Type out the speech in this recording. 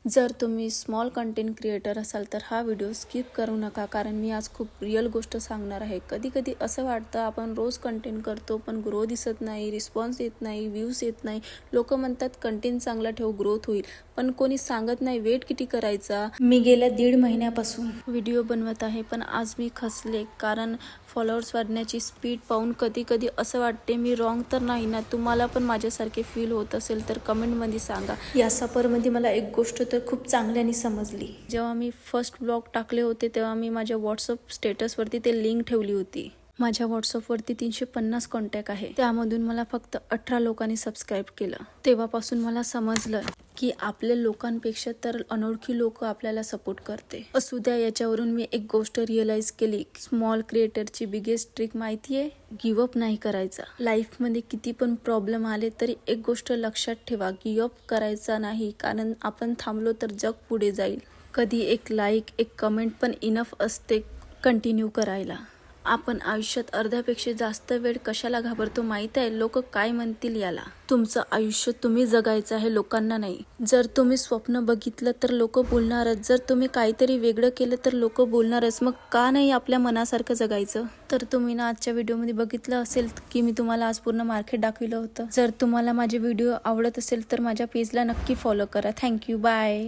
जर तुम्ही small content creator असाल तर हा व्हिडिओ स्किप करू नका, कारण मी आज खूप रिअल गोष्ट सांगणार आहे. कधी कधी असं वाटतं आपण रोज कंटेंट करतो पण ग्रो दिसत नाही, रिस्पॉन्स येत नाही, व्ह्यूज येत नाही. लोक म्हणतात कंटेंट चांगला ठेव, ग्रोथ होईल, पण कोणी सांगत नाही वेट किती करायचा. मी गेल्या 1.5 महिन्यापासून व्हिडिओ बनवत आहे, पण आज मी खचले, कारण फॉलोअर्स वाढण्याची स्पीड पाहून कधी कधी असं वाटते मी रॉंग तर नाही ना. तुम्हाला पण माझ्यासारखे फील होत असेल तर कमेंटमध्ये सांगा. या सफरमध्ये मला एक गोष्ट तर खूप चांगल्याने समजली. जेव्हा मी फर्स्ट ब्लॉग टाकले होते तेव्हा मी माझ्या व्हॉट्सअप स्टेटसवरती ते लिंक ठेवली होती. माझ्या व्हॉट्सअपवरती 350 कॉन्टॅक्ट आहे, त्यामधून मला फक्त 18 लोकांनी सबस्क्राईब केलं. तेव्हापासून मला समजलं की आपल्या लोकांपेक्षा तर अनोळखी लोक आपल्याला सपोर्ट करते. असू द्या, याच्यावरून मी एक गोष्ट रिअलाइज केली. स्मॉल क्रिएटरची बिगेस्ट ट्रिक माहिती आहे? गिव्हअप नाही करायचा. लाईफमध्ये किती पण प्रॉब्लेम आले तरी एक गोष्ट लक्षात ठेवा, गिव्हअप करायचा नाही, कारण आपण थांबलो तर जग पुढे जाईल. कधी एक लाईक, एक कमेंट पण इनफ असते कंटिन्यू करायला. आपण आयुष्यात अर्ध्यापेक्षा जास्त वेळ कशाला घाबरतो माहित आहे? लोक काय म्हणतील याला. तुमचं आयुष्य तुम्ही जगायचं आहे, लोकांना नाही. जर तुम्ही स्वप्न बघितलं तर लोक बोलणारच, जर तुम्ही काहीतरी वेगळं केलं तर लोक बोलणारच. मग का नाही आपल्या मनासारखं जगायचं? तर तुम्ही ना आजच्या व्हिडिओमध्ये बघितलं असेल की मी तुम्हाला आज पूर्ण मार्केट दाखविलं होतं. जर तुम्हाला माझे व्हिडिओ आवडत असेल तर माझ्या पेजला नक्की फॉलो करा. Thank you, bye.